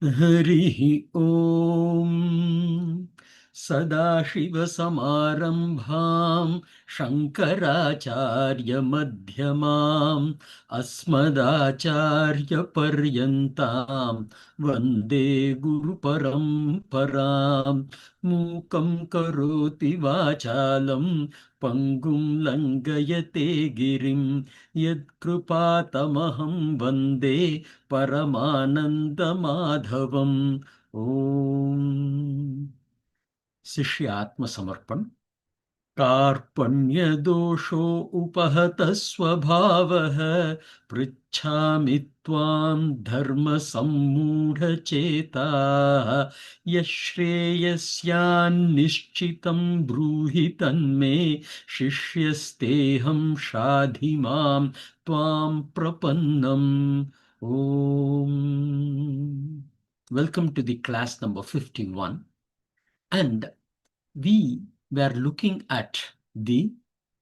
Harihi Om. Sadashivasamarambham Shankaracharya Madhyamam Asmadacharya Paryantam Vande Guru Paramparam Mukam Karoti Vachalam Pangum Langayate Girim Yadkrupatamaham Vande Paramananda Madhavam. Om. शिष्यात्म समर्पण. कार्पण्य दोषो उपहत स्वभावः पृच्छामि त्वां धर्म सम्मूढ़ चेताः यश्रेयस्यान्निश्चितं ब्रूहि तन्मे शिष्यस्तेऽहं शाधि मां त्वां प्रपन्नम्. Om. Welcome to the class number 51. And we were looking at the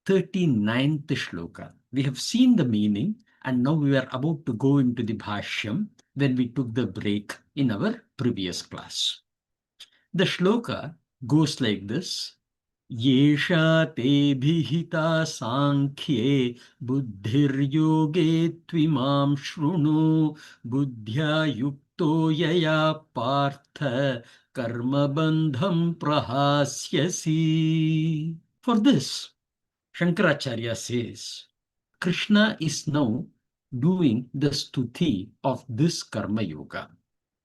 39th shloka. We have seen the meaning, and now we are about to go into the bhashyam when we took the break in our previous class. The shloka goes like this. Yesha te bhihita Sāṅkhye buddhir-yoge tvimam shrunu buddhya yukto yaya partha karma bandham prahasyasi. For this, Shankaracharya says, Krishna is now doing the stuti of this karma yoga.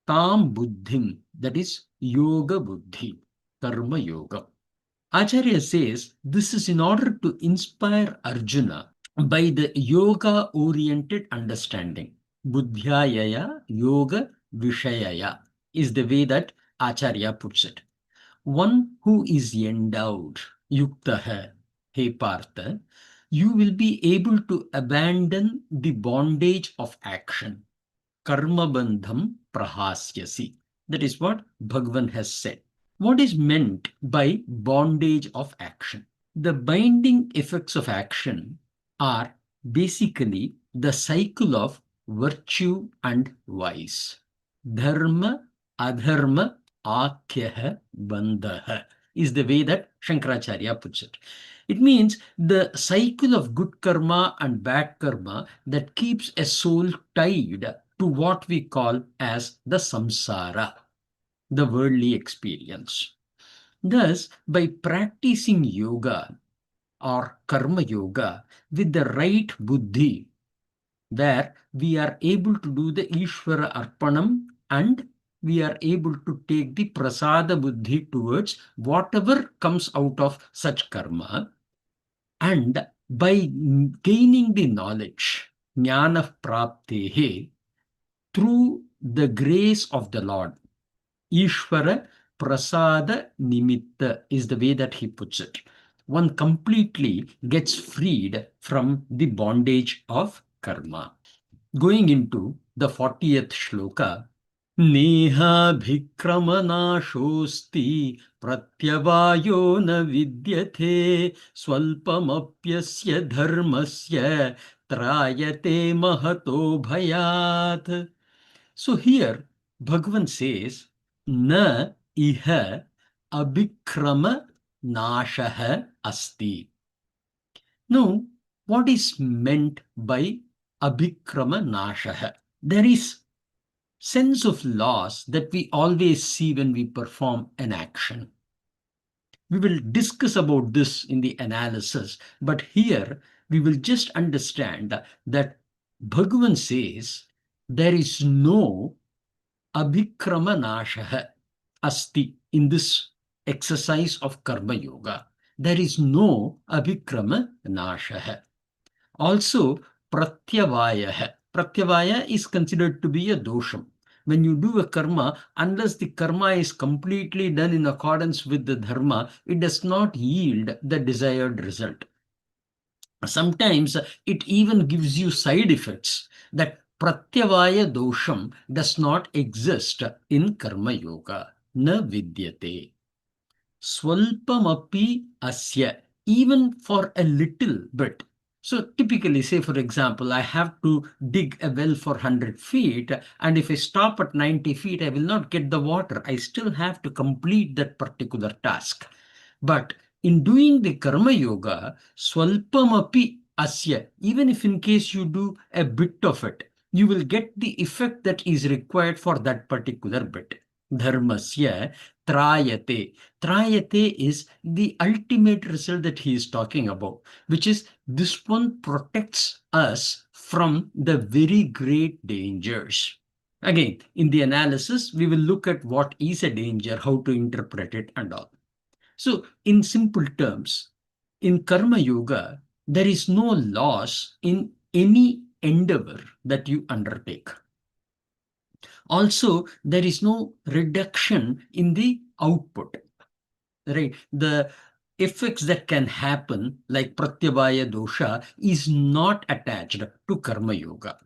Tam buddhim, that is Yoga Buddhi, karma yoga. Acharya says this is in order to inspire Arjuna by the yoga-oriented understanding. Buddhyayaya yoga vishayaya is the way that Acharya puts it. One who is endowed, yuktaha, he partha, you will be able to abandon the bondage of action. Karma bandham prahasyasi. That is what Bhagavan has said. What is meant by bondage of action? The binding effects of action are basically the cycle of virtue and vice. Dharma, adharma, akyaha, bandhaha is the way that Shankaracharya puts it. It means the cycle of good karma and bad karma that keeps a soul tied to what we call as the samsara, the worldly experience. Thus, by practicing yoga or karma yoga with the right buddhi, where we are able to do the Īśvara Arpaṇam and we are able to take the Prasāda buddhi towards whatever comes out of such karma, and by gaining the knowledge, jnana praptehe, through the grace of the Lord, Īśvara Prasāda nimitta is the way that he puts it. One completely gets freed from the bondage of karma. Going into the 40th shloka, Neha bhikramanashosti pratyavayo na vidyate swalpamapyasya dharmasya trayate mahato bhayat. So here Bhagavan says, Na iha abhikrama nashaha asti. Now, what is meant by abhikrama nashaha? There is sense of loss that we always see when we perform an action. We will discuss about this in the analysis, but here we will just understand that Bhagavan says there is no abhikrama nashaha asti in this exercise of karma yoga. There is no abhikrama nashaha. Also, pratyavaya. Pratyavaya is considered to be a dosham. When you do a karma, unless the karma is completely done in accordance with the dharma, it does not yield the desired result. Sometimes it even gives you side effects. That pratyavaya dosham does not exist in karma yoga. Na vidyate. Swalpamapi asya. Even for a little bit. So typically, say for example, I have to dig a well for 100 feet, and if I stop at 90 feet, I will not get the water. I still have to complete that particular task. But in doing the Karma Yoga, swalpamapi asya, even if in case you do a bit of it, you will get the effect that is required for that particular bit. Dharmasya trayate. Trayate is the ultimate result that he is talking about, which is this one protects us from the very great dangers. Again, in the analysis, we will look at what is a danger, how to interpret it, and all. So, in simple terms, in Karma Yoga, there is no loss in any endeavor that you undertake. Also, there is no reduction in the output. Right? The effects that can happen, like pratyabhaya dosha, is not attached to Karma Yoga.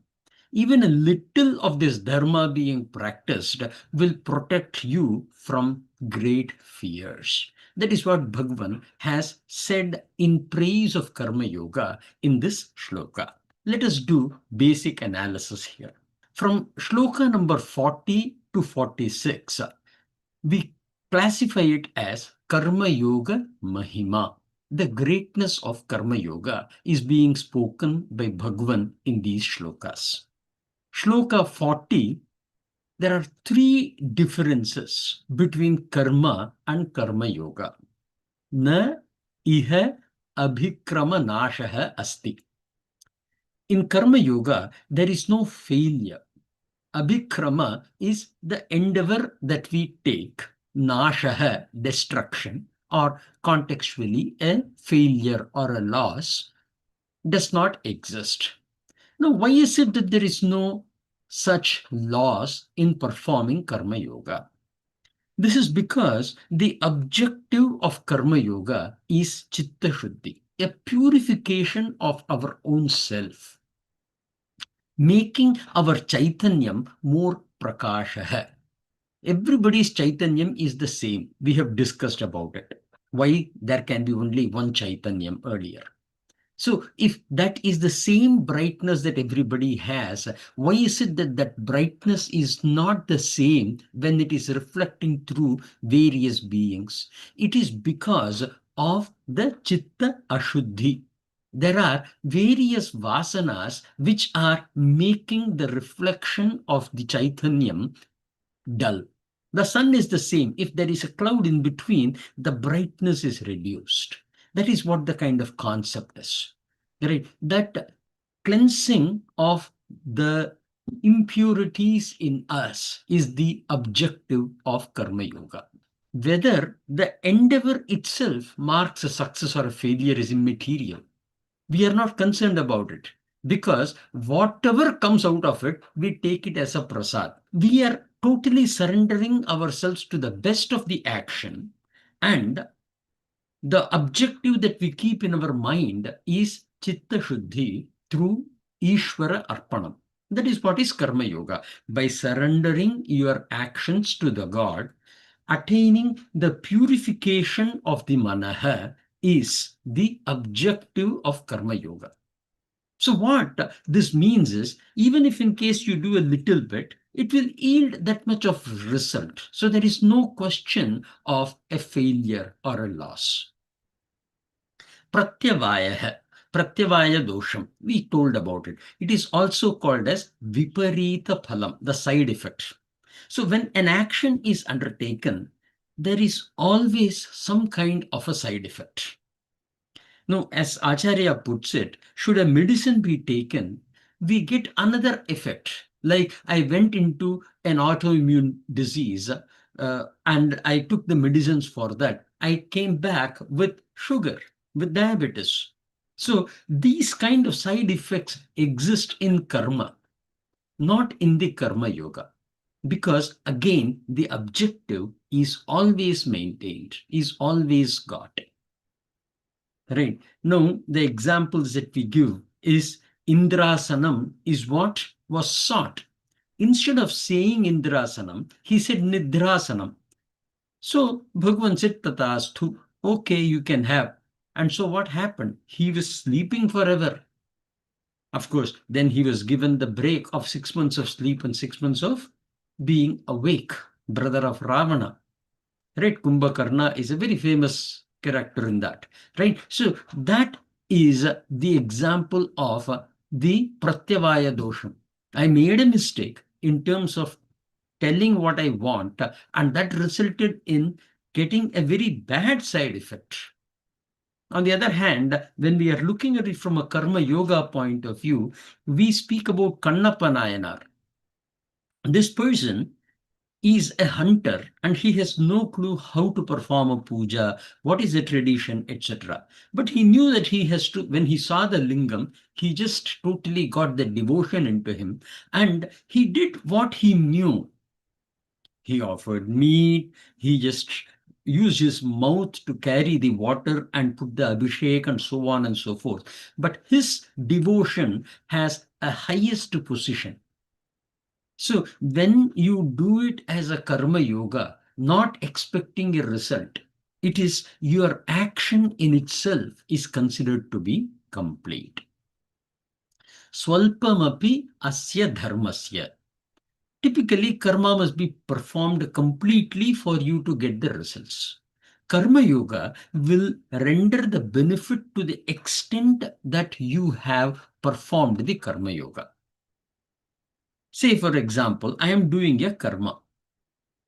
Even a little of this dharma being practiced will protect you from great fears. That is what Bhagavan has said in praise of Karma Yoga in this shloka. Let us do basic analysis here. From shloka number 40 to 46, we classify it as Karma Yoga Mahima. The greatness of Karma Yoga is being spoken by Bhagavan in these shlokas. Shloka 40, there are three differences between karma and Karma Yoga. Na iha abhikrama nashaha asti. In Karma Yoga, there is no failure. Abhikrama is the endeavor that we take. Nashaha, destruction, or contextually a failure or a loss, does not exist. Now, why is it that there is no such loss in performing Karma Yoga? This is because the objective of Karma Yoga is Chitta Shuddhi, a purification of our own self, making our Chaitanyam more Prakashaha. Everybody's Chaitanyam is the same. We have discussed about it. Why there can be only one Chaitanyam earlier. So if that is the same brightness that everybody has, why is it that that brightness is not the same when it is reflecting through various beings? It is because of the Chitta Ashuddhi. There are various vasanas which are making the reflection of the Chaitanyam dull. The sun is the same. If there is a cloud in between, the brightness is reduced. That is what the kind of concept is. Right? That cleansing of the impurities in us is the objective of Karma Yoga. Whether the endeavor itself marks a success or a failure is immaterial. We are not concerned about it, because whatever comes out of it, we take it as a prasad. We are totally surrendering ourselves to the best of the action, and the objective that we keep in our mind is Chitta Shuddhi through Īśvara Arpaṇam. That is what is Karma Yoga. By surrendering your actions to the God, attaining the purification of the manaha is the objective of Karma Yoga. So what this means is, even if in case you do a little bit, it will yield that much of result. So there is no question of a failure or a loss. Pratyavaya dosham, we told about it. It is also called as viparita phalam, the side effect. So when an action is undertaken, there is always some kind of a side effect. Now, as Acharya puts it, should a medicine be taken, we get another effect. Like I went into an autoimmune disease and I took the medicines for that. I came back with sugar, with diabetes. So these kind of side effects exist in karma, not in the Karma Yoga. Because again, the objective is always maintained, is always got. Right. Now, the examples that we give is Indrasanam is what was sought. Instead of saying Indrasanam, he said Nidrasanam. So Bhagavan said Tatasthu, okay, you can have. And so what happened? He was sleeping forever. Of course, then he was given the break of 6 months of sleep and 6 months of being awake, brother of Ravana. Right? Kumbhakarna is a very famous character in that. Right? So that is the example of the Pratyavaya dosham. I made a mistake in terms of telling what I want, and that resulted in getting a very bad side effect. On the other hand, when we are looking at it from a karma yoga point of view, we speak about Kannappa Nayanar. This person is a hunter and he has no clue how to perform a puja, what is the tradition, etc. But he knew that he has to, when he saw the lingam, he just totally got the devotion into him and he did what he knew. He offered meat, he just used his mouth to carry the water and put the abhishek and so on and so forth. But his devotion has a highest position. So when you do it as a karma yoga, not expecting a result, it is your action in itself is considered to be complete. Swalpamapi asya dharmasya. Typically, karma must be performed completely for you to get the results. Karma yoga will render the benefit to the extent that you have performed the karma yoga. Say, for example, I am doing a karma.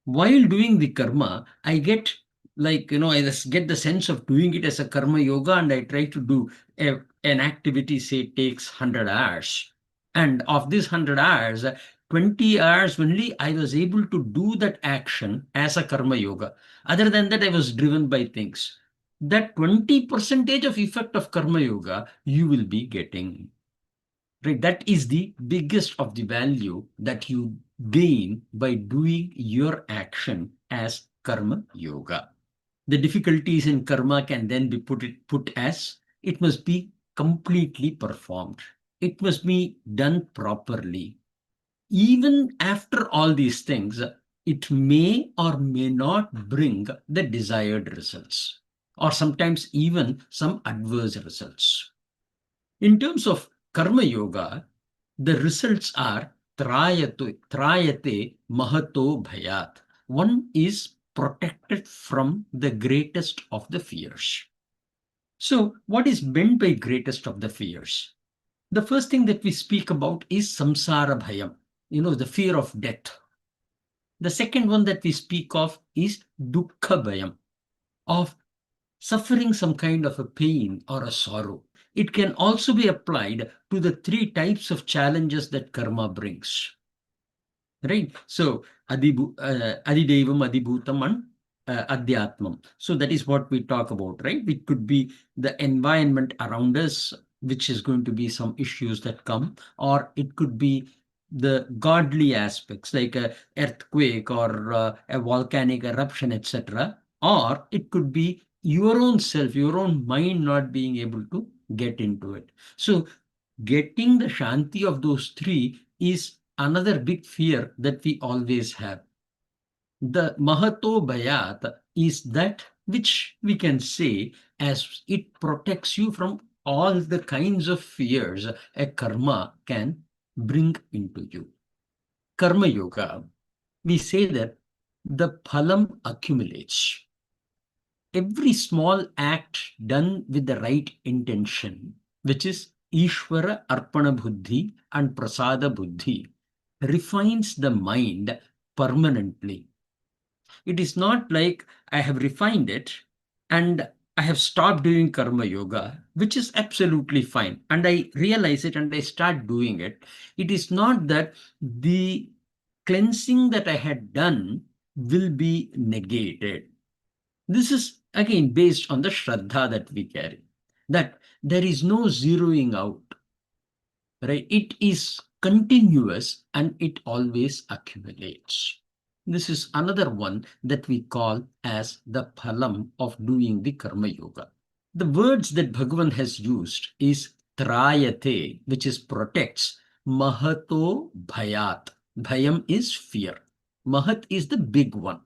While doing the karma, I get I just get the sense of doing it as a karma yoga, and I try to do an activity, say, takes 100 hours. And of this 100 hours, 20 hours only I was able to do that action as a karma yoga. Other than that, I was driven by things. That 20% of effect of karma yoga you will be getting. Right? That is the biggest of the value that you gain by doing your action as karma yoga. The difficulties in karma can then be put as it must be completely performed. It must be done properly. Even after all these things, it may or may not bring the desired results, or sometimes even some adverse results. In terms of karma yoga, the results are trayate mahato bhayat. One is protected from the greatest of the fears. So what is meant by greatest of the fears? The first thing that we speak about is samsara bhayam, the fear of death. The second one that we speak of is dukkha bhayam, of suffering some kind of a pain or a sorrow. It can also be applied to the 3 types of challenges that karma brings. Right? So, adidevam, adibhutam, and adhyatmam. So that is what we talk about, right? It could be the environment around us, which is going to be some issues that come, or it could be the godly aspects like an earthquake or a volcanic eruption, etc. Or it could be your own self, your own mind not being able to get into it. So getting the shanti of those 3 is another big fear that we always have. The mahato bhayat is that which we can say as it protects you from all the kinds of fears a karma can bring into you. Karma yoga, we say that the phalam accumulates. Every small act done with the right intention, which is Īśvara Arpaṇam buddhi and Prasāda buddhi, refines the mind permanently. It is not like I have refined it and I have stopped doing karma yoga, which is absolutely fine. And I realize it and I start doing it. It is not that the cleansing that I had done will be negated. This is again based on the Shraddha that we carry, that there is no zeroing out, right? It is continuous and it always accumulates. This is another one that we call as the phalam of doing the karma yoga. The words that Bhagavan has used is trayate, which is protects, mahato bhayat. Bhayam is fear. Mahat is the big one.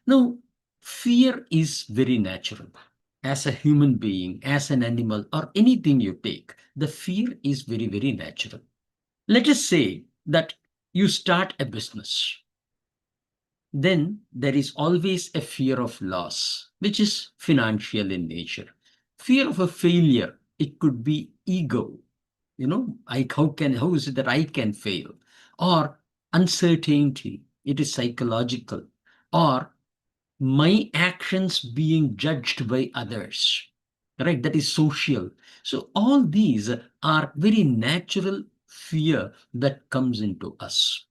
Now, fear is very natural. as a human being, as an animal, or anything you take, the fear is very, very natural. Let us say that you start a business. Then there is always a fear of loss, which is financial in nature. Fear of a failure, it could be ego. How is it that I can fail? Or uncertainty, it is psychological. Or my actions being judged by others, right? That is social. So all these are very natural fear that comes into us.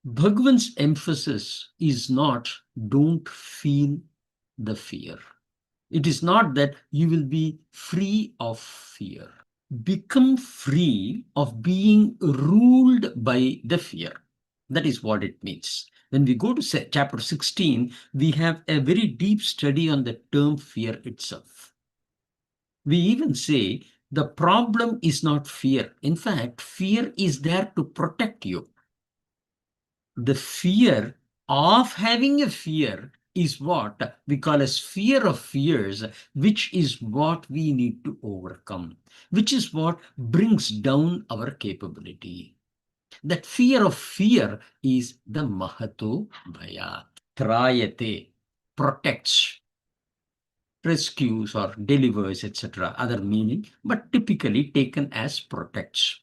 Bhagavan's emphasis is not don't feel the fear. It is not that you will be free of fear. Become free of being ruled by the fear. That is what it means. When we go to chapter 16, we have a very deep study on the term fear itself. We even say the problem is not fear. In fact, fear is there to protect you. The fear of having a fear is what we call as fear of fears, which is what we need to overcome, which is what brings down our capability. That fear of fear is the Mahato Bhaya. Trayate, protects, rescues or delivers, etc. Other meaning, but typically taken as protects.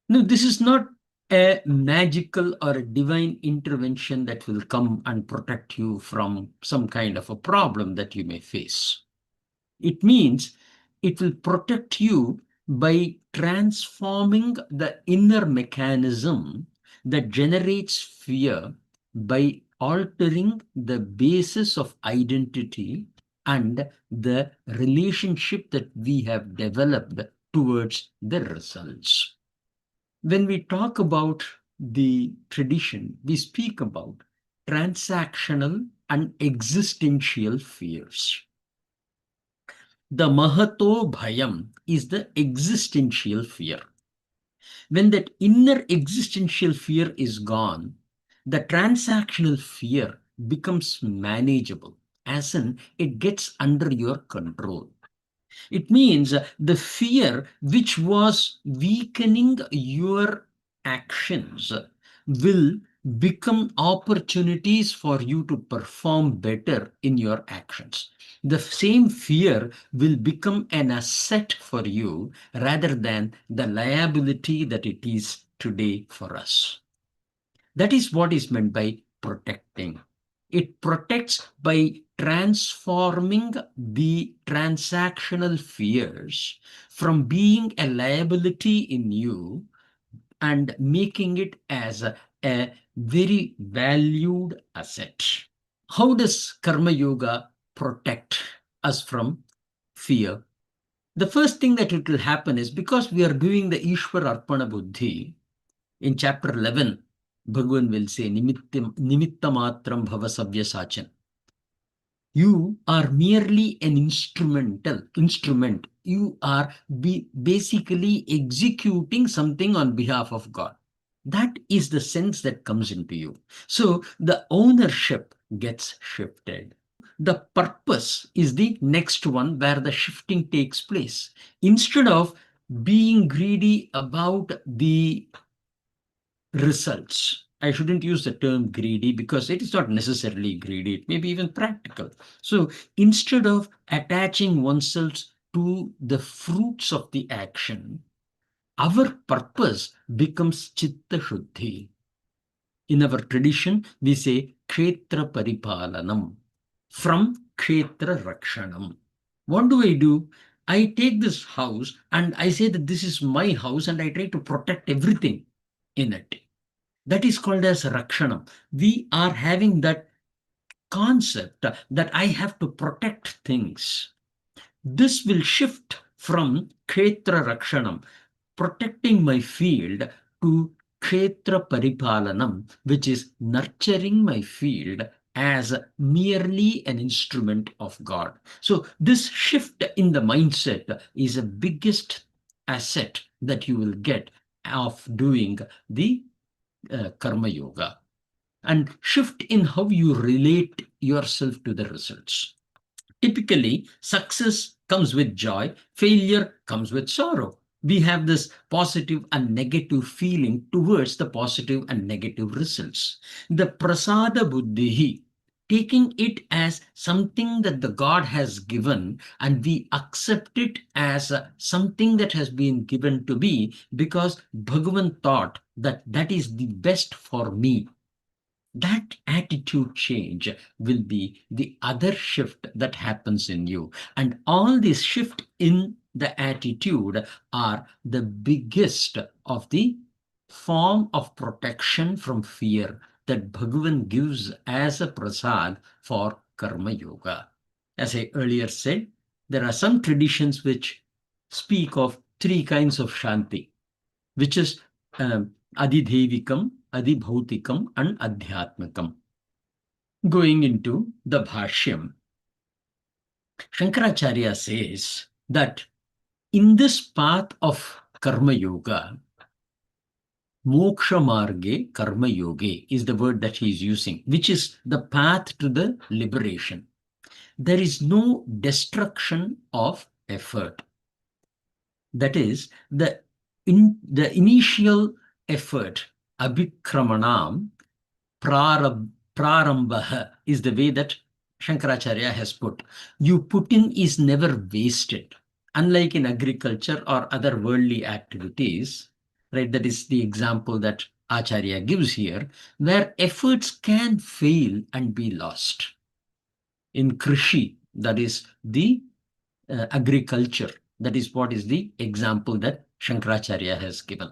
Now, this is not a magical or a divine intervention that will come and protect you from some kind of a problem that you may face. It means it will protect you by transforming the inner mechanism that generates fear by altering the basis of identity and the relationship that we have developed towards the results. When we talk about the tradition, we speak about transactional and existential fears. The Mahato Bhayam is the existential fear. When that inner existential fear is gone, the transactional fear becomes manageable, as in it gets under your control. It means the fear which was weakening your actions will become opportunities for you to perform better in your actions. The same fear will become an asset for you rather than the liability that it is today for us. That is what is meant by protecting. It protects by transforming the transactional fears from being a liability in you and making it as a very valued asset. How does Karma Yoga protect us from fear? The first thing that it will happen is because we are doing the Īśvara Arpaṇam Buddhi, in chapter 11, Bhagavan will say, Nimitta matram bhava savyasachan. You are merely an instrument. You are basically executing something on behalf of God. That is the sense that comes into you. So the ownership gets shifted. The purpose is the next one where the shifting takes place. Instead of being greedy about the results, I shouldn't use the term greedy because it is not necessarily greedy. It may be even practical. So instead of attaching oneself to the fruits of the action, our purpose becomes chitta shuddhi. In our tradition, we say kshetra paripalanam, from kshetra rakshanam. What do? I take this house and I say that this is my house and I try to protect everything in it. That is called as rakshanam. We are having that concept that I have to protect things. This will shift from kshetra rakshanam, protecting my field, to kshetra paripalanam, which is nurturing my field as merely an instrument of God. So this shift in the mindset is the biggest asset that you will get of doing the Karma Yoga, and shift in how you relate yourself to the results. Typically, success comes with joy, failure comes with sorrow. We have this positive and negative feeling towards the positive and negative results. The Prasāda Buddhi, taking it as something that the God has given, and we accept it as something that has been given to me because Bhagavan thought that that is the best for me. That attitude change will be the other shift that happens in you. And all these shift in the attitude are the biggest of the form of protection from fear that Bhagavan gives as a prasad for Karma Yoga. As I earlier said, there are some traditions which speak of three kinds of Shanti, which is Adhidevikam, Adhibhautikam, and Adhyatmakam. Going into the Bhashyam, Shankaracharya says that in this path of Karma Yoga, Moksha Marge Karma Yoge is the word that he is using, which is the path to the liberation. There is no destruction of effort. That is, the initial effort, Abhikramanam, Prarambha is the way that Shankaracharya has put. You put in is never wasted. Unlike in agriculture or other worldly activities, right? That is the example that Acharya gives here, where efforts can fail and be lost. In Krishi, that is the agriculture, that is what is the example that Shankaracharya has given.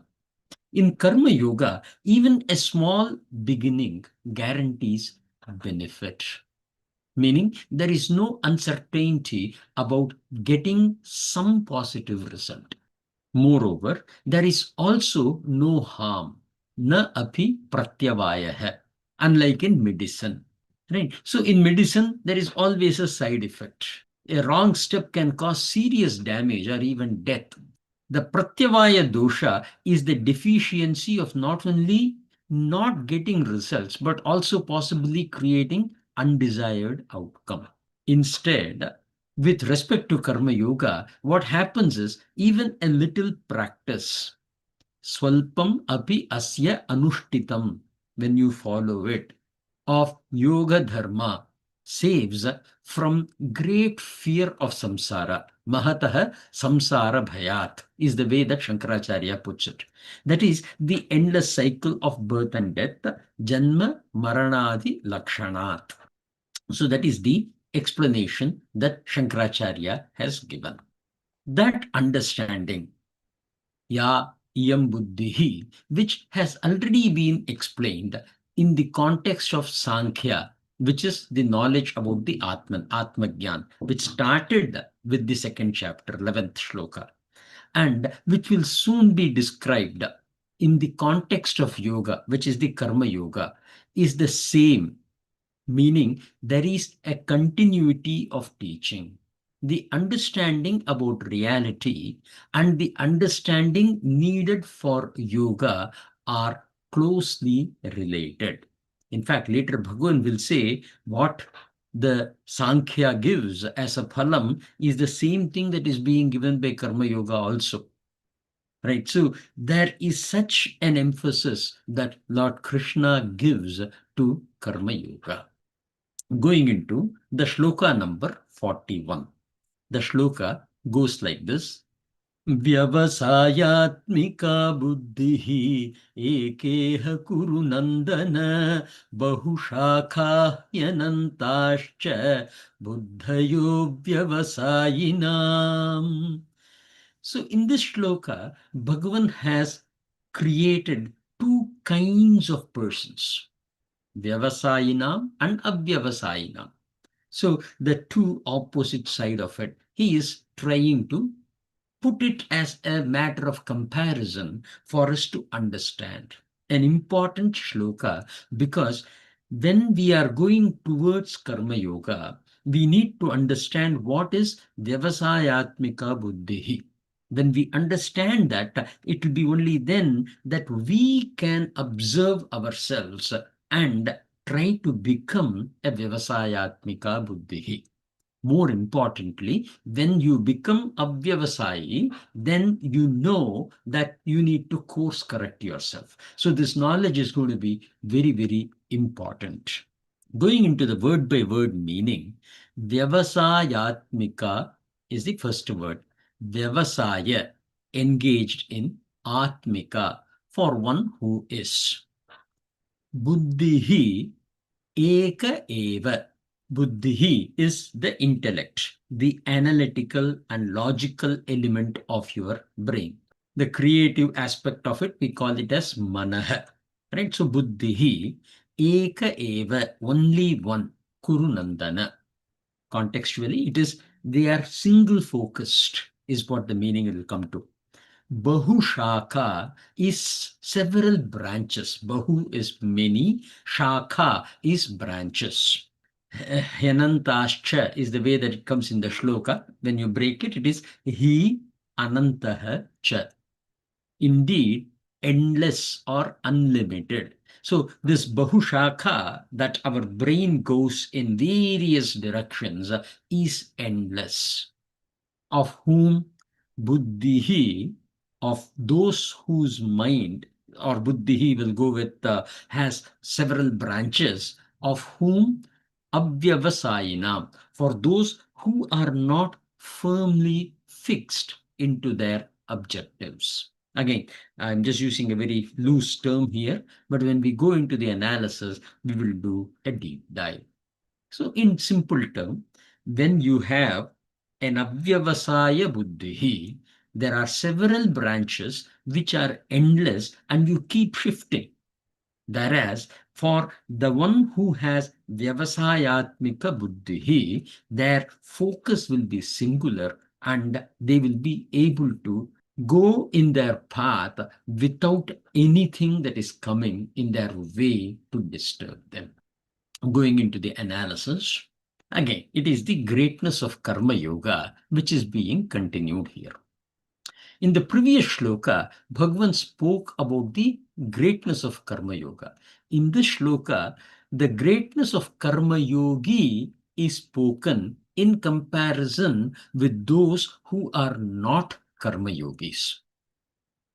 In Karma Yoga, even a small beginning guarantees benefit. Meaning there is no uncertainty about getting some positive result. Moreover, there is also no harm, na api pratyavayah, unlike in medicine. Right? So in medicine, there is always a side effect. A wrong step can cause serious damage or even death. The pratyavaya dosha is the deficiency of not only not getting results, but also possibly creating undesired outcome. Instead, with respect to Karma Yoga, what happens is even a little practice, swalpam api asya anushtitam, when you follow it, of yoga dharma, saves from great fear of samsara. Mahatah samsara bhayat is the way that Shankaracharya puts it. That is the endless cycle of birth and death, janma maranadi lakshanat. So that is the explanation that Shankaracharya has given. That understanding, ya iyam buddhi, which has already been explained in the context of Sāṅkhya, which is the knowledge about the Atman, Atmagyan, which started with the second chapter, 11th Shloka, and which will soon be described in the context of yoga, which is the Karma Yoga, is the same. Meaning there is a continuity of teaching. The understanding about reality and the understanding needed for yoga are closely related. In fact, later Bhagavan will say what the Sāṅkhya gives as a phalam is the same thing that is being given by Karma Yoga also. Right? So there is such an emphasis that Lord Krishna gives to Karma Yoga. Going into the Shloka number 41. The Shloka goes like this. Vyavasayatmika buddhihi ekeha kuru nandana bahushakha yanantascha buddhayo vyavasayinam. So in this Shloka, Bhagavan has created two kinds of persons. Vyavasayinam and Avyavasayinam. So the two opposite side of it, he is trying to put it as a matter of comparison for us to understand. An important shloka, because when we are going towards Karma Yoga, we need to understand what is Vyavasayatmika Buddhi. When we understand that, it will be only then that we can observe ourselves and try to become a Vyavasayatmika Buddhi. more importantly, when you become avyavasayi, then you know that you need to course correct yourself. So this knowledge is going to be very, very important. Going into the word by word meaning, vyavasayatmika is the first word. Vyavasaya, engaged in, atmika, for one who is. Buddhihi eka eva. Buddhihi is the intellect, the analytical and logical element of your brain. The creative aspect of it, we call it as manaha. Right? So buddhihi eka eva, only one, kurunandana. Contextually, it is they are single focused, is what the meaning will come to. Bahu is several branches. Bahu is many, shaka is branches. Hyanantascha is the way that it comes in the shloka. When you break it, it is hi anantaha cha. Indeed, endless or unlimited. So this bahushaka, that our brain goes in various directions, is endless. Of whom buddhihi, of those whose mind, or buddhihi will go with, has several branches, of whom avyavasayinam, for those who are not firmly fixed into their objectives. Again, I'm just using a very loose term here, but when we go into the analysis, we will do a deep dive. So in simple term, when you have an avyavasaya buddhihi, there are several branches which are endless and you keep shifting. Whereas for the one who has vyavasayatmika buddhihi, their focus will be singular and they will be able to go in their path without anything that is coming in their way to disturb them. Going into the analysis, again, it is the greatness of Karma Yoga which is being continued here. In the previous shloka, Bhagavan spoke about the greatness of Karma Yoga. In this shloka, the greatness of Karma Yogi is spoken in comparison with those who are not Karma Yogis.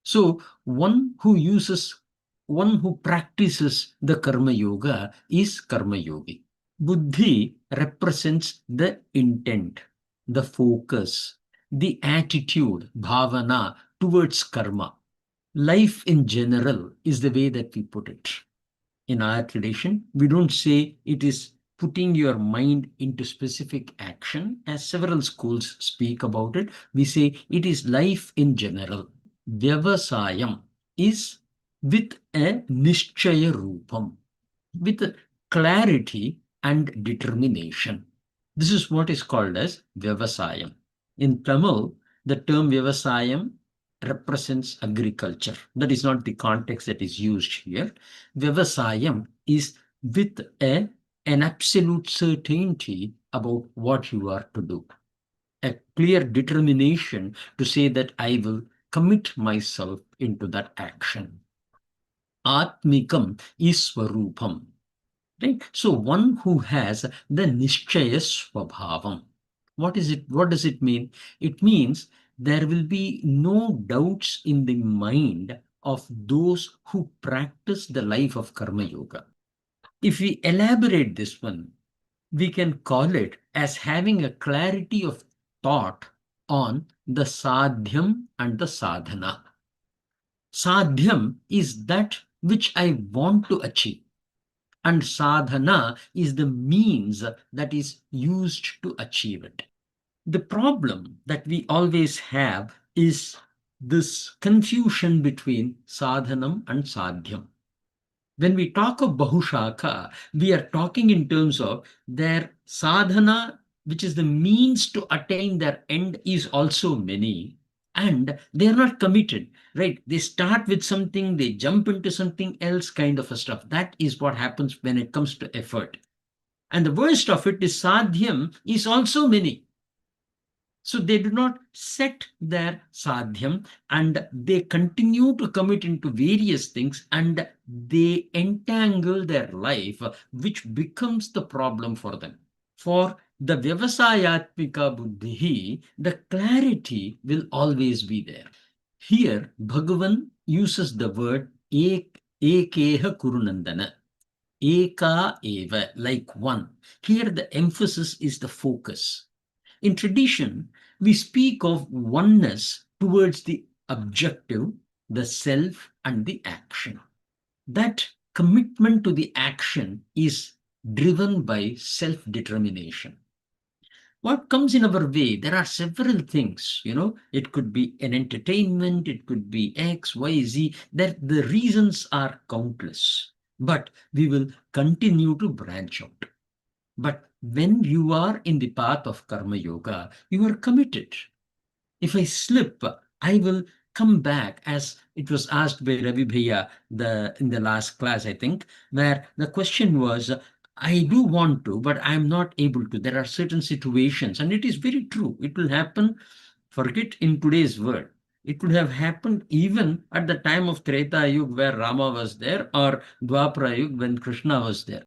So one who practices the Karma Yoga is Karma Yogi. Buddhi represents the intent, the focus, the attitude, bhavana, towards karma. Life in general is the way that we put it. In our tradition, we don't say it is putting your mind into specific action, as several schools speak about it. We say it is life in general. Vyavasayam is with a nishchaya rupam, with clarity and determination. This is what is called as vyavasayam. In Tamil, the term vyavasayam represents agriculture. That is not the context that is used here. Vyavasayam is with an absolute certainty about what you are to do. A clear determination to say that I will commit myself into that action. Atmikam Īśvarupam. Right? So one who has the nishchaya swabhavam. What is it? What does it mean? It means there will be no doubts in the mind of those who practice the life of Karma Yoga. If we elaborate this one, we can call it as having a clarity of thought on the sadhyam and the sadhana. Sadhyam is that which I want to achieve, and sadhana is the means that is used to achieve it. The problem that we always have is this confusion between sadhanam and sadhyam. When we talk of bahushaka, we are talking in terms of their sadhana, which is the means to attain their end, is also many, and they are not committed, right? They start with something, they jump into something else, kind of a stuff. That is what happens when it comes to effort. And the worst of it is sadhyam is also many. So they do not set their sadhyam and they continue to commit into various things and they entangle their life, which becomes the problem for them. For the Vyavasayatmika Buddhi, the clarity will always be there. Here, Bhagavan uses the word Ekeha Kurunandana. Eka eva, like one. Here the emphasis is the focus. In tradition, we speak of oneness towards the objective, the self, and the action. That commitment to the action is driven by self-determination. What comes in our way, there are several things, it could be an entertainment, it could be X, Y, Z, that the reasons are countless, but we will continue to branch out. But when you are in the path of Karma Yoga, you are committed. If I slip, I will come back, as it was asked by Ravi Bhaiya in the last class, I think, where the question was, I do want to, but I'm not able to. There are certain situations, and it is very true. It will happen, forget in today's world. It could have happened even at the time of Treta Yuga where Rama was there, or Dwapara Yuga when Krishna was there.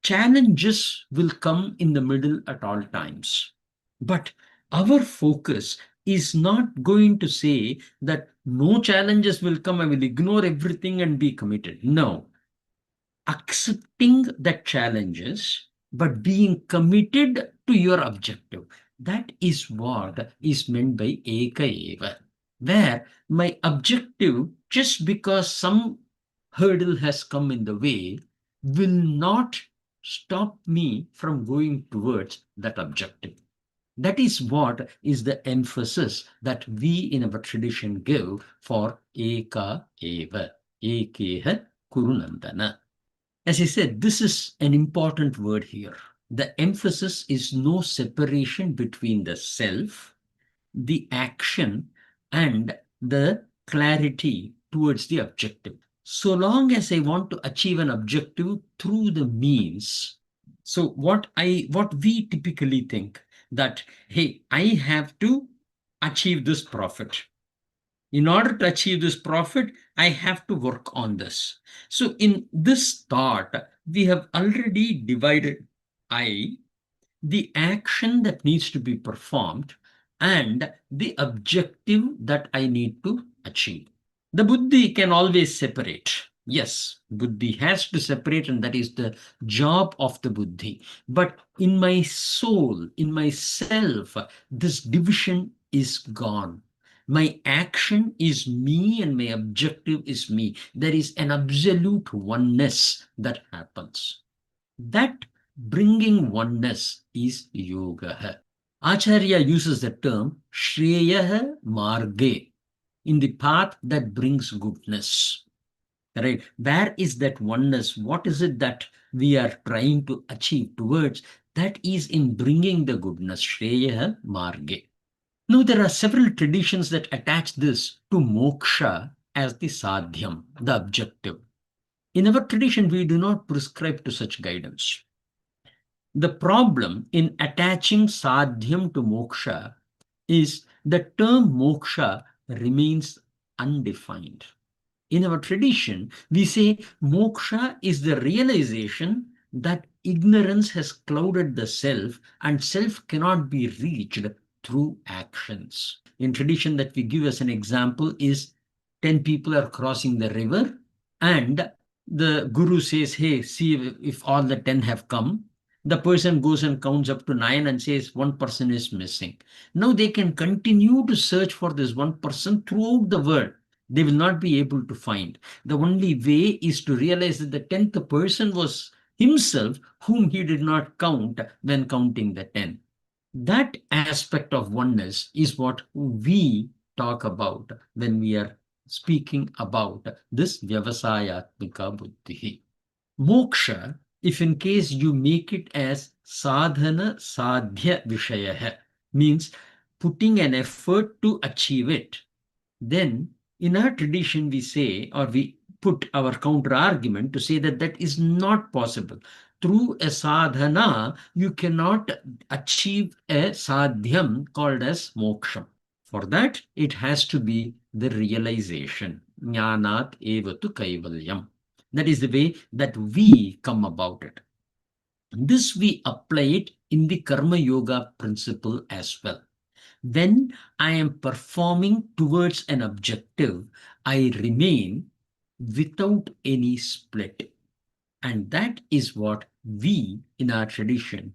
Challenges will come in the middle at all times. But our focus is not going to say that no challenges will come, I will ignore everything and be committed. No. Accepting the challenges, but being committed to your objective. That is what is meant by Eka Eva, where my objective, just because some hurdle has come in the way, will not stop me from going towards that objective. That is what is the emphasis that we in our tradition give for Eka Eva, Ekeha Kurunandana. As I said, this is an important word here. The emphasis is no separation between the self, the action, and the clarity towards the objective. So long as I want to achieve an objective through the means, so what we typically think that, hey, I have to achieve this profit. In order to achieve this profit, I have to work on this. So in this thought, we have already divided the action that needs to be performed, and the objective that I need to achieve. The Buddhi can always separate. Yes, Buddhi has to separate, and that is the job of the Buddhi. But in my soul, in myself, this division is gone. My action is me and my objective is me. There is an absolute oneness that happens. That bringing oneness is yoga. Acharya uses the term Shreya Marge, in the path that brings goodness. Right? Where is that oneness? What is it that we are trying to achieve towards? That is in bringing the goodness, Shreya Marge. Now, there are several traditions that attach this to moksha as the sadhyam, the objective. In our tradition, we do not prescribe to such guidance. The problem in attaching sadhyam to moksha is the term moksha remains undefined. In our tradition, we say moksha is the realization that ignorance has clouded the self and self cannot be reached through actions. In tradition that we give as an example is 10 people are crossing the river and the guru says, hey, see if all the 10 have come. The person goes and counts up to 9 and says one person is missing. Now they can continue to search for this one person throughout the world. They will not be able to find. The only way is to realize that the 10th person was himself, whom he did not count when counting the 10. That aspect of oneness is what we talk about when we are speaking about this Vyavasayatmika Buddhi. Moksha, if in case you make it as sadhana sadhya vishaya, means putting an effort to achieve it, then in our tradition we say, or we put our counter argument to say that that is not possible. Through a sadhana, you cannot achieve a sadhyam called as moksha. For that, it has to be the realization. Jnanat evatu kaivalyam. That is the way that we come about it. This we apply it in the Karma Yoga principle as well. When I am performing towards an objective, I remain without any split. And that is what we in our tradition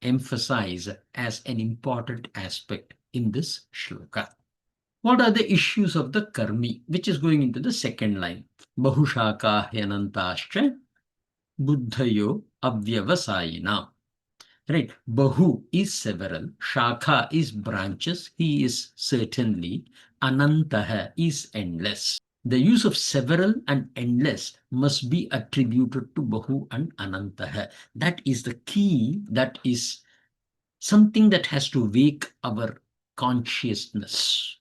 emphasize as an important aspect in this shloka. What are the issues of the karmi, which is going into the second line? Bahushaka hyanantascha buddhayo avyavasayina. Right? Bahu is several, Shakha is branches, he is certainly, Anantaha is endless. The use of several and endless must be attributed to Bahu and Anantaha. That is the key, that is something that has to wake our consciousness.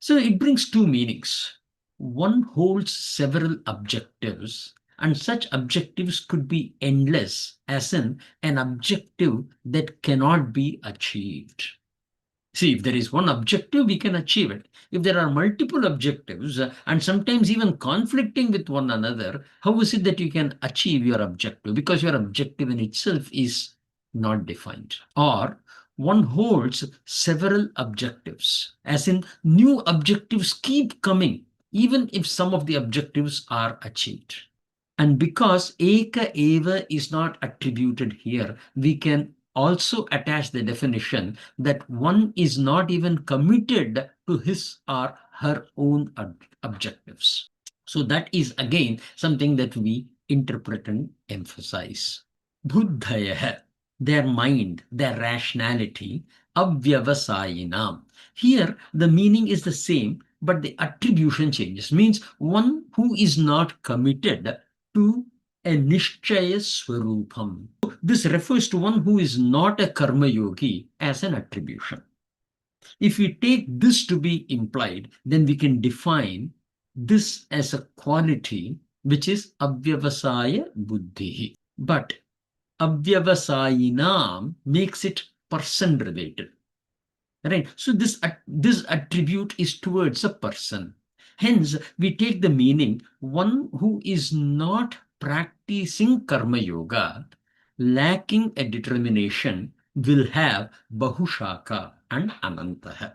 So it brings two meanings. One holds several objectives, and such objectives could be endless, as in an objective that cannot be achieved. See, if there is one objective, we can achieve it. If there are multiple objectives and sometimes even conflicting with one another, how is it that you can achieve your objective? Because your objective in itself is not defined. Or one holds several objectives, as in new objectives keep coming, even if some of the objectives are achieved. And because eka eva is not attributed here, we can also attach the definition that one is not even committed to his or her own objectives. So that is again something that we interpret and emphasize. Buddhaya, their mind, their rationality, avyavasayinam. Here the meaning is the same, but the attribution changes. Means one who is not committed to a nishchaya swarupam. This refers to one who is not a karma yogi as an attribution. If we take this to be implied, then we can define this as a quality which is avyavasaya buddhi. But avyavasayinam makes it person related. Right? So this attribute is towards a person. Hence, we take the meaning, one who is not practicing karma yoga, lacking a determination, will have bahushaka and anantaha.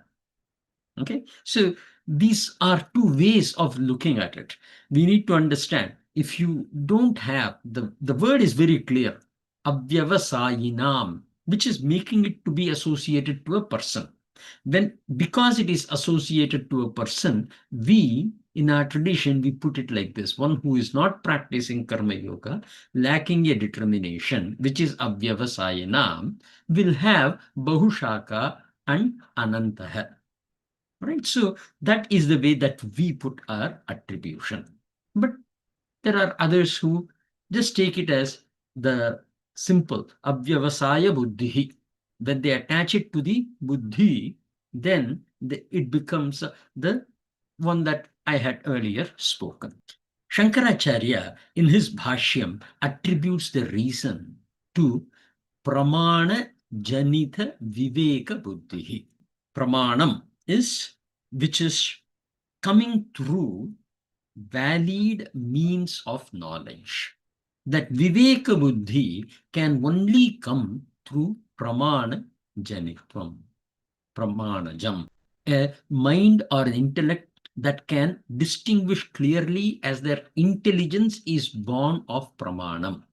Okay, so these are two ways of looking at it. We need to understand, if you don't have, the word is very clear, avyavasayinam, which is making it to be associated to a person. Because it is associated to a person, we, in our tradition, we put it like this: one who is not practicing karma yoga, lacking a determination, which is avyavasayinam, will have bahushaka and anantaha. Right? So that is the way that we put our attribution. But there are others who just take it as the simple avyavasaya buddhi. When they attach it to the buddhi, then it becomes the one that I had earlier spoken. Shankaracharya, in his Bhashyam, attributes the reason to pramana janita viveka buddhi. Pramanam is which is coming through valid means of knowledge. That viveka buddhi can only come through pramana janitvam, pramanajam, a mind or an intellect that can distinguish clearly as their intelligence is born of pramanam.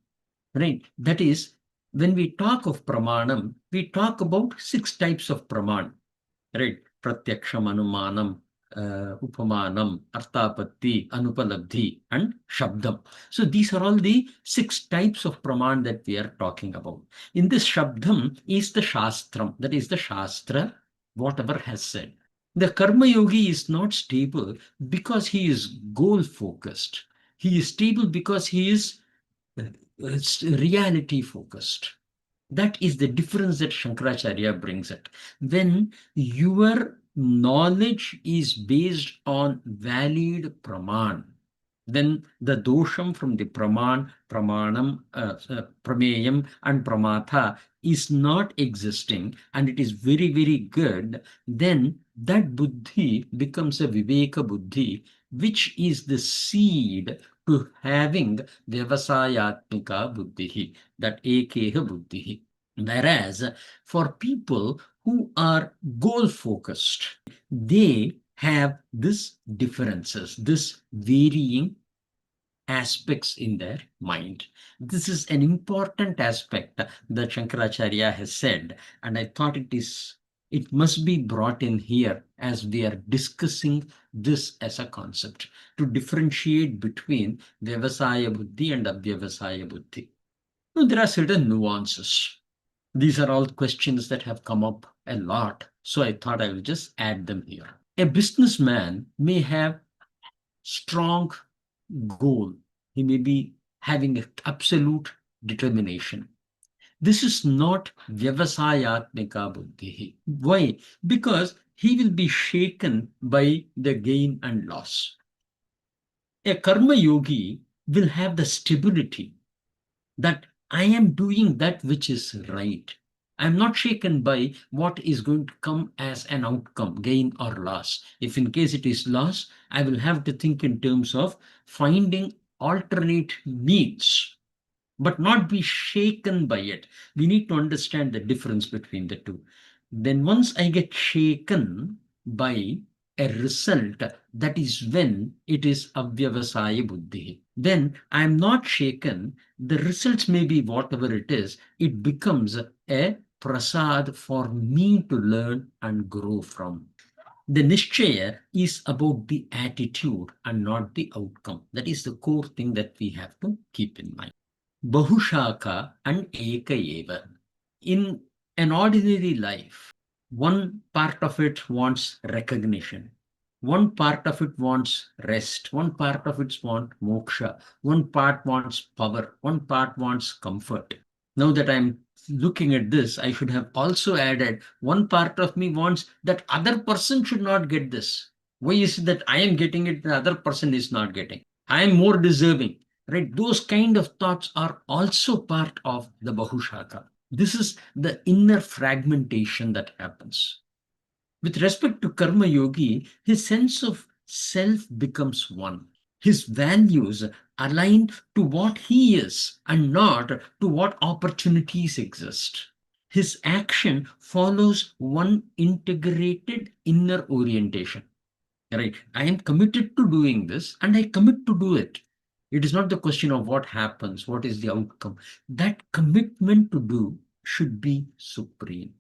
Right? That is, when we talk of pramanam, we talk about 6 types of praman. Right? Pratyaksham, anumanam, upamanam, arthapatti, anupalabdhi, and shabdam. So these are all the 6 types of praman that we are talking about. In this shabdam is the shastram, that is the shastra, whatever has said. The karma yogi is not stable because he is goal focused. He is stable because he is reality focused. That is the difference that Shankaracharya brings it. When your knowledge is based on valid praman, then the dosham from the praman, pramanam, prameyam and pramatha is not existing, and it is very, very good, then that buddhi becomes a viveka buddhi, which is the seed to having vyavasayatmika buddhi, that ekeha buddhi. Whereas for people who are goal-focused, they have this differences, this varying aspects in their mind. This is an important aspect that Shankaracharya has said, and I thought it must be brought in here as we are discussing this as a concept to differentiate between Vyavasaya Buddhi and Avyavasaya Buddhi. Now, there are certain nuances. These are all questions that have come up a lot, so I thought I will just add them here. A businessman may have strong goal. He may be having absolute determination. This is not Vyavasayatmika Buddhi. Why? Because he will be shaken by the gain and loss. A karma yogi will have the stability that I am doing that which is right. I'm not shaken by what is going to come as an outcome, gain or loss. If in case it is loss, I will have to think in terms of finding alternate means, but not be shaken by it. We need to understand the difference between the two. Then once I get shaken by a result, that is when it is avyavasaya buddhi. Then I am not shaken. The results may be whatever it is. It becomes a prasad for me to learn and grow from. The nishchaya is about the attitude and not the outcome. That is the core thing that we have to keep in mind. Bahushaka and eka eva. In an ordinary life, one part of it wants recognition. One part of it wants rest. One part of it wants moksha. One part wants power. One part wants comfort. Now that I'm looking at this, I should have also added one part of me wants that other person should not get this. Why is it that I am getting it, the other person is not getting? I am more deserving, right? Those kind of thoughts are also part of the Bahushaka. This is the inner fragmentation that happens. With respect to Karma Yogi, his sense of self becomes one. His values aligned to what he is and not to what opportunities exist. His action follows one integrated inner orientation. Right? I am committed to doing this and I commit to do it. It is not the question of what happens, what is the outcome. That commitment to do should be supreme.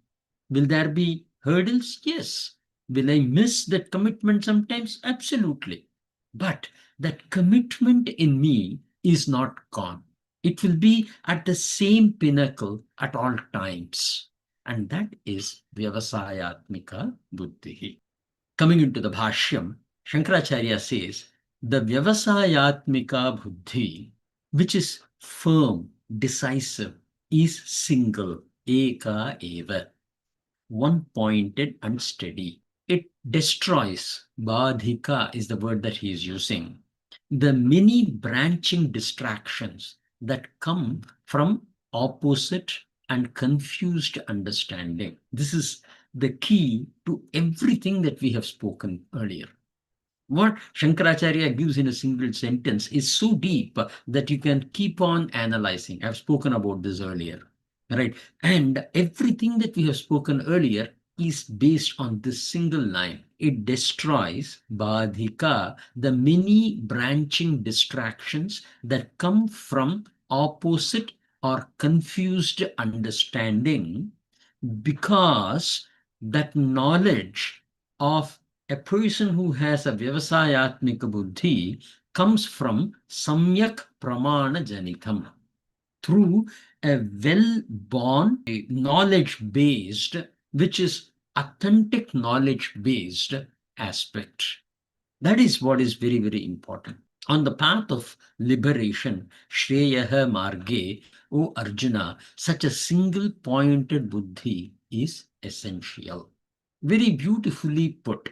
Will there be hurdles? Yes. Will I miss that commitment sometimes? Absolutely. But that commitment in me is not gone. It will be at the same pinnacle at all times. And that is Vyavasayatmika Buddhi. Coming into the Bhashyam, Shankaracharya says, the Vyavasayatmika Buddhi, which is firm, decisive, is single, eka eva, one-pointed and steady. It destroys, badhika is the word that he is using, the many branching distractions that come from opposite and confused understanding. This is the key to everything that we have spoken earlier. What Shankaracharya gives in a single sentence is so deep that you can keep on analyzing. I've spoken about this earlier, right? And everything that we have spoken earlier is based on this single line. It destroys, badhika, the many branching distractions that come from opposite or confused understanding, because that knowledge of a person who has a Vyavasayatmika Buddhi comes from Samyak Pramana Janitam, through a well-born, knowledge-based, which is authentic knowledge-based aspect. That is what is very, very important. On the path of liberation, Shreyaha Marge, O Arjuna, such a single-pointed Buddhi is essential. Very beautifully put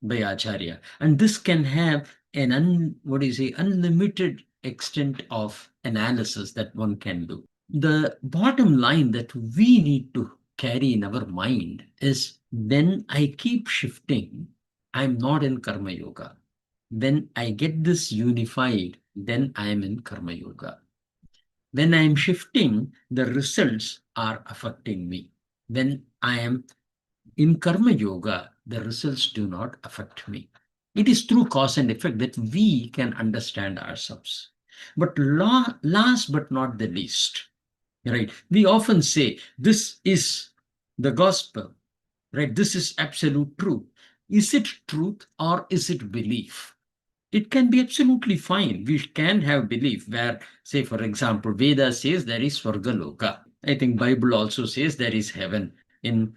by Acharya. And this can have an unlimited extent of analysis that one can do. The bottom line that we need to carry in our mind is, when I keep shifting, I'm not in Karma Yoga. When I get this unified, then I am in Karma Yoga. When I am shifting, the results are affecting me. When I am in Karma Yoga, the results do not affect me. It is through cause and effect that we can understand ourselves. But last but not the least, right? We often say, this is the gospel, right? This is absolute truth. Is it truth or is it belief? It can be absolutely fine. We can have belief where, say, for example, Veda says there is Svargaloka. I think Bible also says there is heaven. In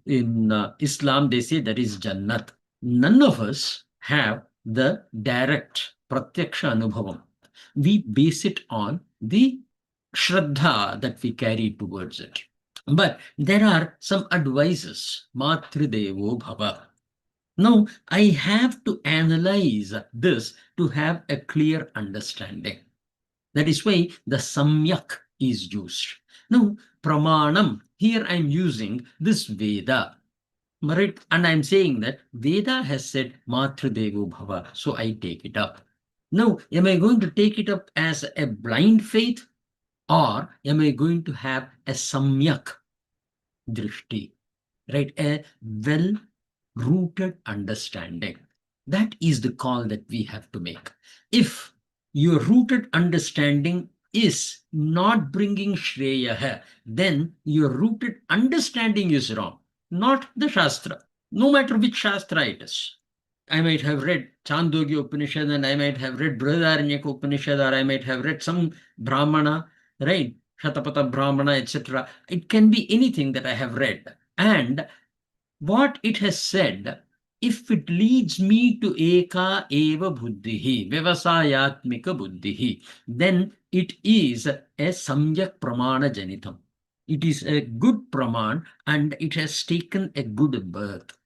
Islam, they say there is Jannat. None of us have the direct Pratyaksha Anubhavam. We base it on the Shraddha that we carry towards it. But there are some advices. Matridevo Bhava. Now, I have to analyze this to have a clear understanding. That is why the Samyak is used. Now, Pramanam, here I'm using this Veda. Right? And I'm saying that Veda has said Matridevo Bhava, so I take it up. Now, am I going to take it up as a blind faith, or am I going to have a Samyak Drishti, right? A well-rooted understanding. That is the call that we have to make. If your rooted understanding is not bringing Shreya, then your rooted understanding is wrong, not the Shastra, no matter which Shastra it is. I might have read Chandogya Upanishad, and I might have read Brihadaranyaka Upanishad, or I might have read some Brahmana, right? Shatapatha Brahmana, etc. It can be anything that I have read. And what it has said, if it leads me to Eka Eva Buddhihi, Vyavasayatmika Buddhihi, then it is a Samyak Pramana Janitam. It is a good Praman, and it has taken a good birth.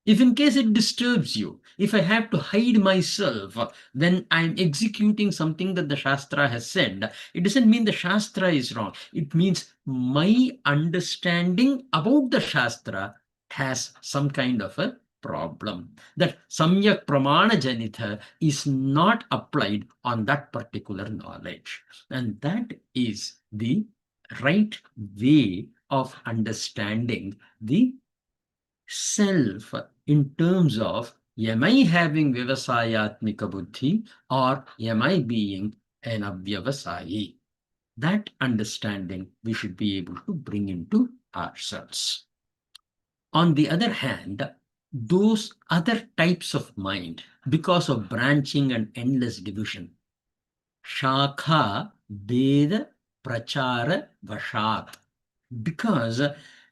If in case it disturbs you, if I have to hide myself when I'm executing something that the Shastra has said, it doesn't mean the Shastra is wrong. It means my understanding about the Shastra has some kind of a problem. That Samyak Pramana Janitha is not applied on that particular knowledge. And that is the right way of understanding the self in terms of, am I having Vyavasayatmika Buddhi, or am I being an Avyavasayi? That understanding we should be able to bring into ourselves. On the other hand, those other types of mind, because of branching and endless division, Shakha, Veda, Prachara, Vashat, because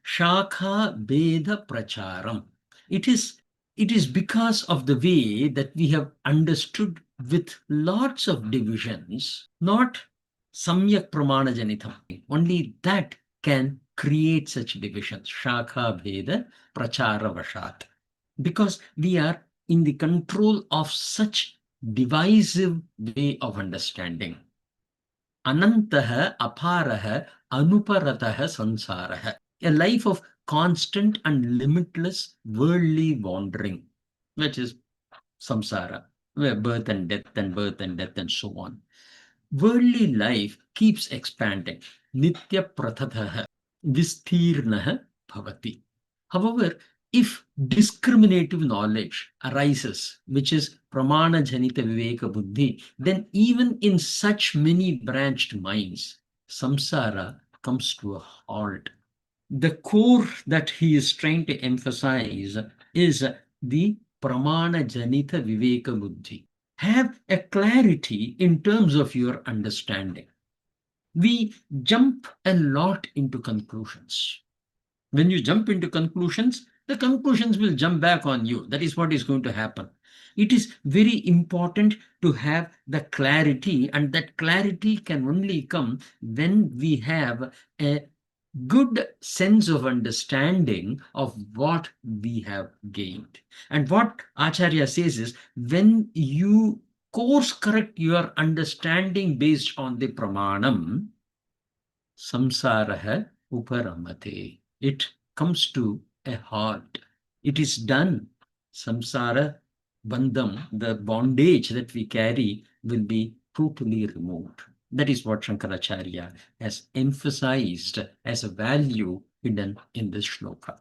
Shakha Veda Pracharam. It is because of the way that we have understood with lots of divisions, not Samyak Pramana Janitam. Only that can create such divisions, Shakha Veda Prachara Vashat. Because we are in the control of such divisive way of understanding. Anantaha Aparaha Anuparataha Sansaraha. A life of constant and limitless worldly wandering, which is samsara, where birth and death and birth and death and so on. Worldly life keeps expanding. Nitya Prathatha Vistirnaha Bhavati. However, if discriminative knowledge arises, which is Pramana Janita Viveka Buddhi, then even in such many branched minds, samsara comes to a halt. The core that he is trying to emphasize is the Pramana Janita Viveka Buddhi. Have a clarity in terms of your understanding. We jump a lot into conclusions. When you jump into conclusions, the conclusions will jump back on you. That is what is going to happen. It is very important to have the clarity, and that clarity can only come when we have a good sense of understanding of what we have gained. And what Acharya says is, when you course correct your understanding based on the pramanam, samsaraha uparamate. It comes to a halt. It is done. Samsara bandham, the bondage that we carry, will be totally removed. That is what Shankaracharya has emphasized as a value hidden in this shloka.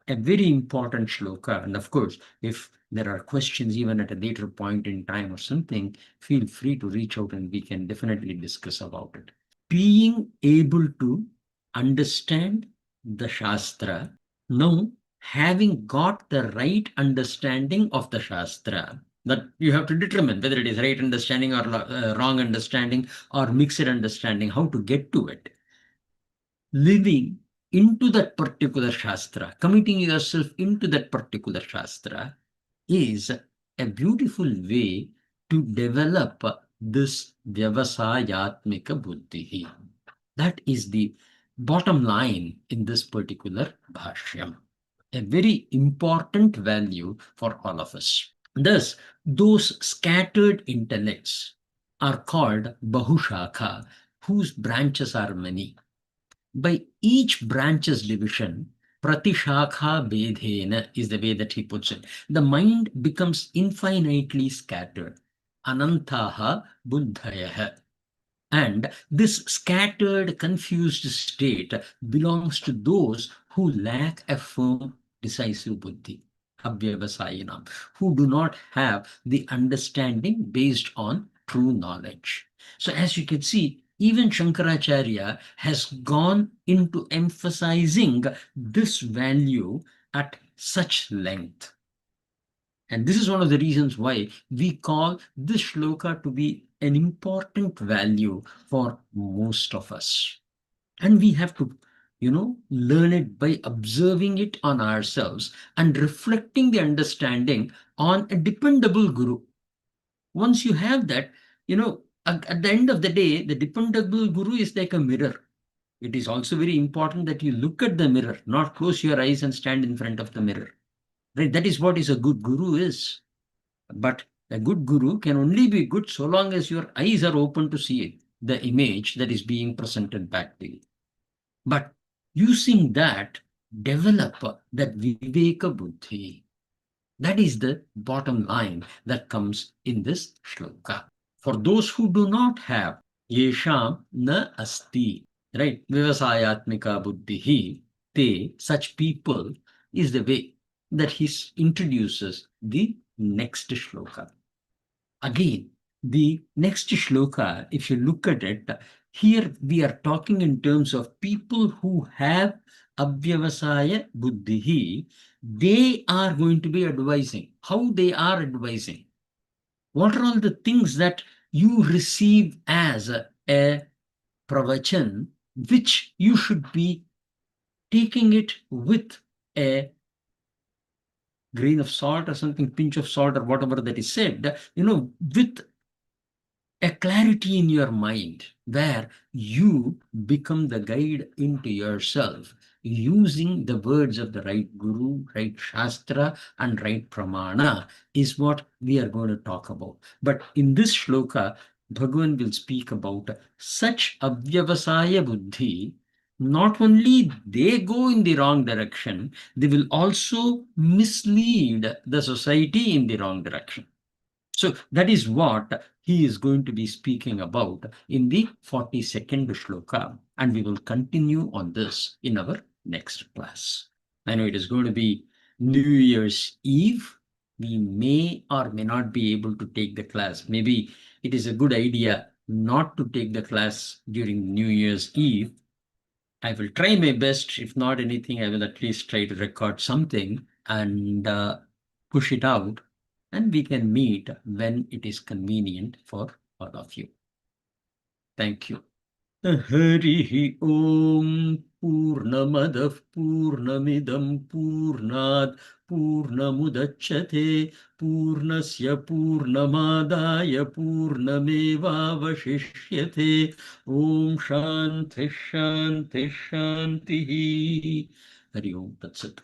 A very important shloka. And of course, if there are questions even at a later point in time or something, feel free to reach out and we can definitely discuss about it. Being able to understand the Shastra, now having got the right understanding of the Shastra, that you have to determine whether it is right understanding or wrong understanding or mixed understanding, how to get to it. Living into that particular Shastra, committing yourself into that particular Shastra is a beautiful way to develop this Vyavasayatmika Buddhi. That is the bottom line in this particular bhashyam. A very important value for all of us. Thus, those scattered intellects are called Bahushakha, whose branches are many. By each branch's division, Pratishakha Bedhena is the way that he puts it. The mind becomes infinitely scattered. Anantaha Buddhayaha. And this scattered, confused state belongs to those who lack a firm, decisive buddhi, abhyavasayinam, who do not have the understanding based on true knowledge. So as you can see, even Shankaracharya has gone into emphasizing this value at such length. And this is one of the reasons why we call this shloka to be an important value for most of us. And we have to, learn it by observing it on ourselves and reflecting the understanding on a dependable guru. Once you have that, at the end of the day, the dependable guru is like a mirror. It is also very important that you look at the mirror, not close your eyes and stand in front of the mirror. Right? That is what is a good guru is. But a good guru can only be good so long as your eyes are open to see it, the image that is being presented back to you. But using that, develop that Viveka Buddhi. That is the bottom line that comes in this shloka. For those who do not have Yesham na asti, right? Vivasayatmika Buddhihi, te, such people is the way that he introduces the next shloka. Again, the next shloka, if you look at it, here we are talking in terms of people who have Abhyavasaya Buddhihi. They are going to be advising. How they are advising? What are all the things that you receive as a pravachan, which you should be taking it with a grain of salt or something, pinch of salt or whatever that is said, with a clarity in your mind where you become the guide into yourself using the words of the right guru, right shastra, and right pramana is what we are going to talk about. But in this shloka, Bhagavan will speak about such avyavasaya buddhi. Not only they go in the wrong direction, they will also mislead the society in the wrong direction. So that is what he is going to be speaking about in the 42nd shloka. And we will continue on this in our next class. I know it is going to be New Year's Eve. We may or may not be able to take the class. Maybe it is a good idea not to take the class during New Year's Eve. I will try my best. If not anything, I will at least try to record something and push it out. And we can meet when it is convenient for all of you. Thank you. Harihi Om Purnamadah Purnamidam Purnad Purnamudachyate Purnasya Purnamadaya Purnameva Vashishyate Om Shanti Shanti Shanti Hari Om Tat Sat.